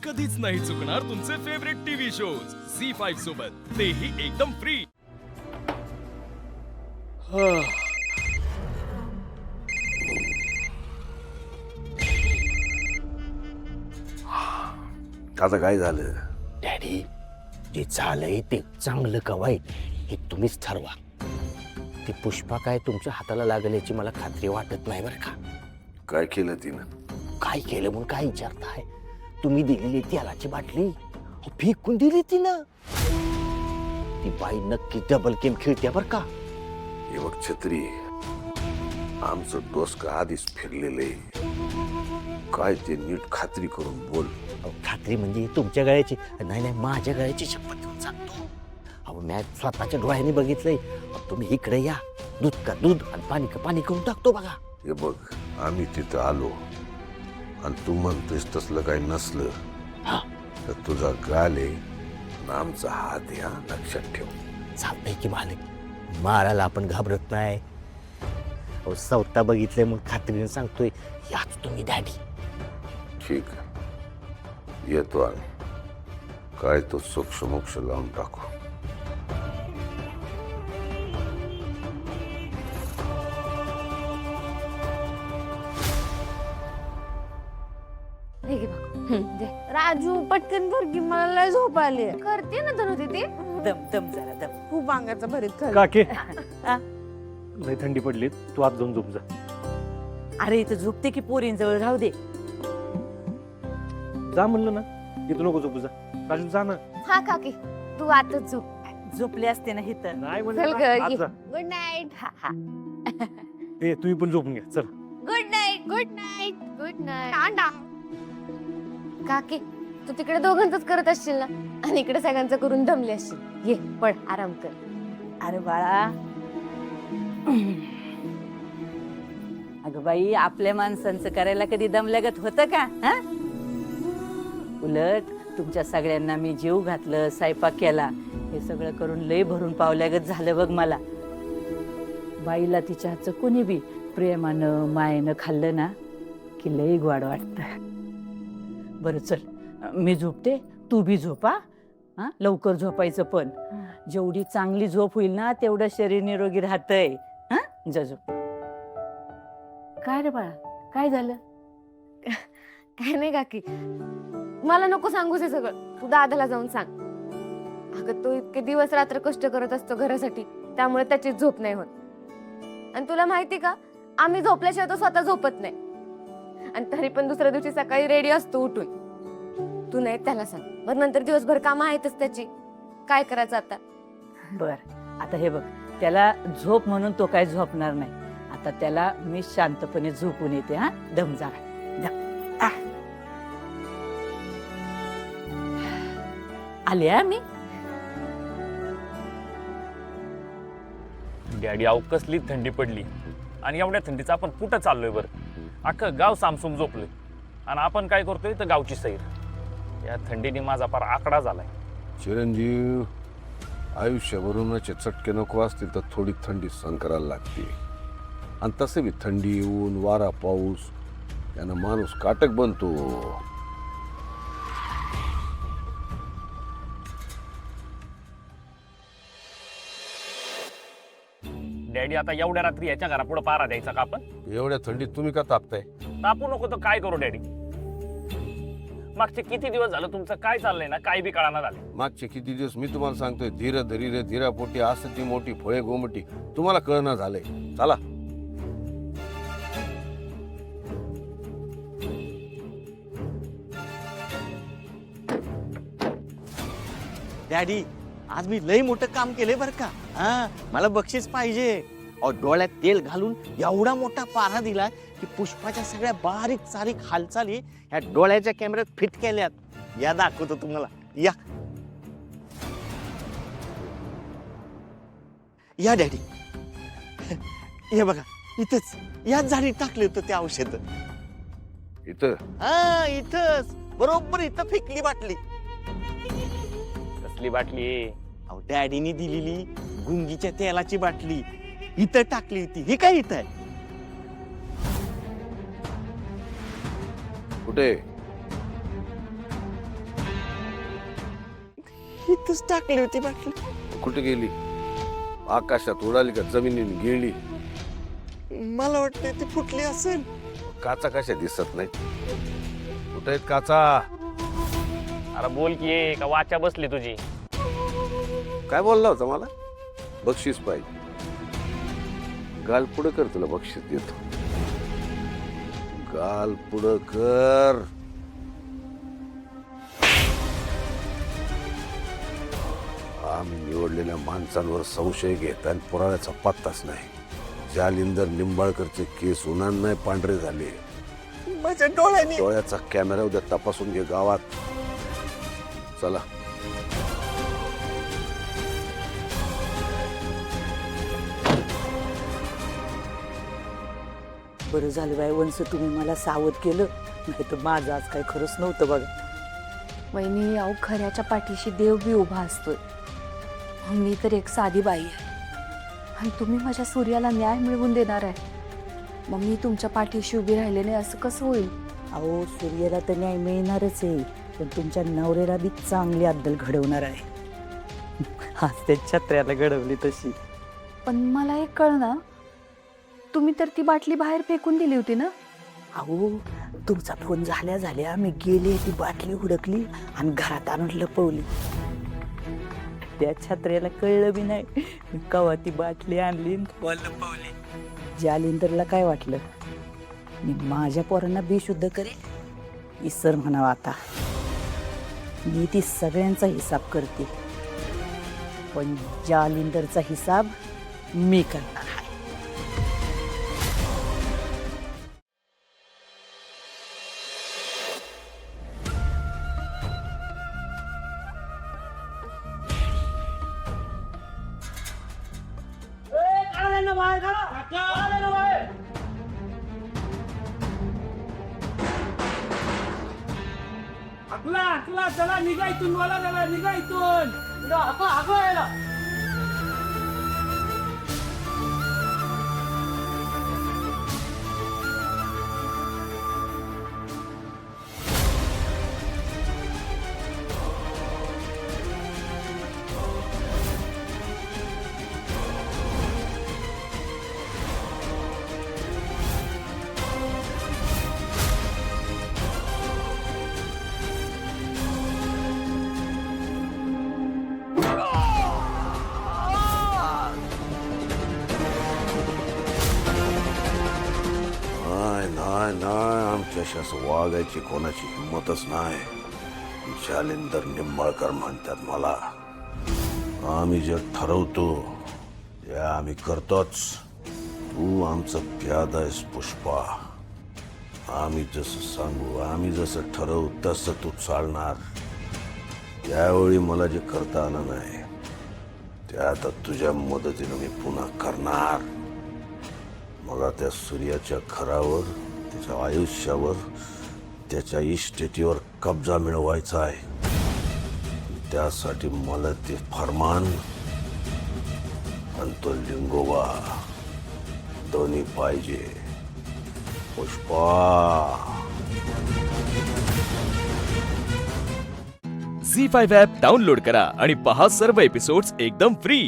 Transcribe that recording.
कधीच नाही चुकणार तुमचे फेवरेट टीव्ही शोज झी5 सोबत, तेही एकदम फ्री. आता काय झालं? डॅडी, जे झालंय ते चांगलं का वाईट हे तुम्हीच ठरवा. ती पुष्पा काय तुमच्या हाताला लागेल याची मला खात्री वाटत नाही बरं का. काय केलं तिनं? काय केलं म्हणून काय विचारताय? तुम्ही दिलेली तेलाची बाटली फेकून दिली तिनं. ती बाई नक्की डबल गेम खेळते बरं का. हे बघ छत्री, आमचं डोसकं आधीच फिरलेलं आहे. काय ते नीट खात्री करून बोल. खात्री म्हणजे तुमच्या गळ्याची नाही नाही, माझ्या गळ्याची शपथ देऊन सांगतो. अहो मी स्वतःच्या डोळ्याने बघितलंय. तुम्ही इकडे या, दूध का दूध आणि पाणी का पाणी करून टाकतो बघा. हे बघ, आम्ही तिथं आलो आणि तू म्हणतोस तसलं काही नसलं हा तर तुझा गाल आहे आणि आमचा हात या लक्षात ठेव. चालतंय की मालक, मारायला आपण घाबरत नाही. अहो स्वतः बघितलंय मग खात्रीने सांगतोय, याच तुम्ही डॅडी. ठीक आहे, येतो आम्ही. काय तो सोक्ष मोक्ष लावून टाकू. राजू पटकन भर की, मला लय झोप आली. करते ना धनु दीदी. दम दम जरा दम. खूप अंगाचं भरीत खाल्लं. काके हा? लय थंडी पडली, तू आत जाऊन झोप जा. अरे इथं झोपते की पोरींजवळ राहू दे. जा म्हणलं ना, इथं नको झोपू जा. राजू जा ना. हा काकी, तू आताच झोप. झोपले असते ना इथं. नाही चल म्हणलं ग, ना, आत ये. जा. Good night. ए तुम्ही पण झोपून घ्या, चल. Good night. Good night. Good night. Tanda. काकी, तू तिकडे दोघांच करत असशील ना, आणि इकडे सगळ्यांचं करून दमले असशील. ये पड, आराम कर. अरे बाळा, अगं बाई, आपल्या माणसांचं करायला कधी दमल्यागत होतं का? हा? उलट तुमच्या सगळ्यांना मी जीव घातलं, स्वयंपाक केला, हे सगळं करून लय भरून पावल्यागत झालं बघ मला. बाईला तिच्या हातचं कोणी बी प्रेमानं मायेनं खाल्लं ना की लय गोड वाटतं. बरं चल, मी झोपते, तू बी झोपा. हा, लवकर झोपायचं पण. जेवढी चांगली झोप होईल ना तेवढं शरीर निरोगी राहतंय. हा, जा झोप. काय रे बाळा, काय झालं? काय नाही काकी, मला नको सांगूस हे सगळं. तू दादाला जाऊन सांग. अगं तो इतके दिवस रात्र कष्ट करत असतो घरासाठी, त्यामुळे त्याची झोप नाही होत. आणि तुला माहिती का, आम्ही झोपल्याशिवाय तो स्वतः झोपत नाही. आणि तरी पण दुसऱ्या दिवशी सकाळी रेडी असतो उठून. तू नाही त्याला सांग, बरं नंतर दिवसभर कामं आहेतच त्याची. काय करायचं आता? बर, आता हे बघ, त्याला झोप म्हणून तो काय झोपणार नाही. आता त्याला मी शांतपणे झोपून येते. हा, दम जा. आले हा मी. डॅडी, अहो कसली थंडी पडली, आणि एवढ्या थंडीचं आपण कुठं चाललोय बरं? अख्खं गाव सामसूम झोपलोय, आणि आपण काय करतोय तर गावची सैर. या थंडीने माझा फार आकडा झालाय. चिरंजीव, आयुष्यभरूनचे चटके नको असतील तर थोडी थंडी सहन करायला लागते. आणि तसे बी थंडी, ऊन, वारा, पाऊस यानं माणूस काटक बनतो. डॅडी, आता एवढ्या रात्री याच्या घरापुढे पारा द्यायचा का आपण? एवढ्या थंडीत तुम्ही का तापताय? तापू नको तर काय करू डॅडी? मागचे किती दिवस झालं तुमचं काय चाललंय ना, काय बी कळाना झालं. मागचे किती दिवस मी तुम्हाला सांगतोय, धीर धरी रे धीरा पोटी, असं ती मोठी फळे गोमटी. तुम्हाला कळना झालंय. चला. डॅडी, आज मी लय मोठं काम केलंय बरं का. हा, मला बक्षीस पाहिजे. अहो डोळ्यात तेल घालून एवढा मोठा पारा दिलाय की पुष्पाच्या सगळ्या बारीक सारीक हालचाली ह्या डोळ्याच्या कॅमेऱ्यात फिट केल्यात. या दाखवतो तुम्हाला. या या डॅडी, हे बघा इथंच याच झाडी टाकले होतं ते औषध. इथं हा, इथंच बरोबर इथं फेकली बाटली. कसली बाटली? अहो डॅडीनी दिलेली गुंगीच्या तेलाची बाटली इथं टाकली होती. ही काय इथं आहे? कुठे? इथंच टाकली होती बाटली. कुठे गेली? आकाशात उडाली का जमिनीने गेली? मला वाटतं ती फुटली असेल. काचा कशा दिसत नाही? कुठे आहेत काचा? अरे बोल की ये का वाचा बसली तुझी? काय बोलला होता मला? बक्षीस पाहिजे. गाल पुढं कर, तुला बक्षीस देतो. गाल पुढं कर. आम्ही निवडलेल्या माणसांवर संशय घेत आणि पुराव्याचा पत्ताच नाही. जालिंदर निंबाळकरचे केस उन्हान नाही पांढरे झाले. माझ्या डोळ्याने. डोळ्याचा कॅमेरा उद्या तपासून घे गावात. चला. बरं झालं बाय वंश, तुम्ही मला सावध केलं, नाही तर माझं आज काही खरंच नव्हतं बघा. वहिनी, अहो खऱ्याच्या पाठीशी देव बी उभा असतोय. मी तर एक साधी बाई आहे आणि तुम्ही माझ्या सूर्याला न्याय मिळवून देणार आहे. मग मी तुमच्या पाठीशी उभी राहिले नाही असं कसं होईल? अहो सूर्याला तर न्याय मिळणारच आहे, पण तुमच्या नवऱ्याला बी चांगली अद्दल घडवणार आहे. आज त्या छत्र्याला घडवली तशी. पण मला एक कळ ना, तुम्ही तर ती बाटली बाहेर फेकून दिली होती ना? अहो तुमचा फोन झाल्या झाल्या मी गेले, ती बाटली हुडकली आणि घरात आणून लपवली. त्या छत्र्याला कळलं बी नाही मी कवा ती बाटली आणली आणि कवा लपवली. जालिंदरला काय वाटलं मी माझ्या पोरांना बेशुद्ध करेल? इसर म्हणावं आता. मी ती सगळ्यांचा हिसाब करते, पण जालिंदरचा हिसाब मी करणार आहे. चला निघा इथून, मला चला निघा इथून. नाही, आमच्याशी असं वागायची कोणाची हिंमतच नाही. जालिंदर निंबाळकर म्हणतात मला. आम्ही जे ठरवतो ते आम्ही करतोच. तू आमचं प्याद आहेस पुष्पा. आम्ही जसं सांगू, आम्ही जसं ठरवू तसं तू चालणार. त्यावेळी मला जे करता आलं नाही ते आता तुझ्या मदतीनं मी पुन्हा करणार. मला त्या सूर्याच्या घरावर, त्याच्या आयुष्यावर, त्याच्या इस्टेटीवर कब्जा मिळवायचा आहे. त्यासाठी मला ते फरमान आणि तो लिंगोबा दोन्ही पाहिजे. पुष्पा. झी5 ॲप डाउनलोड करा आणि पहा सर्व एपिसोड्स एकदम फ्री.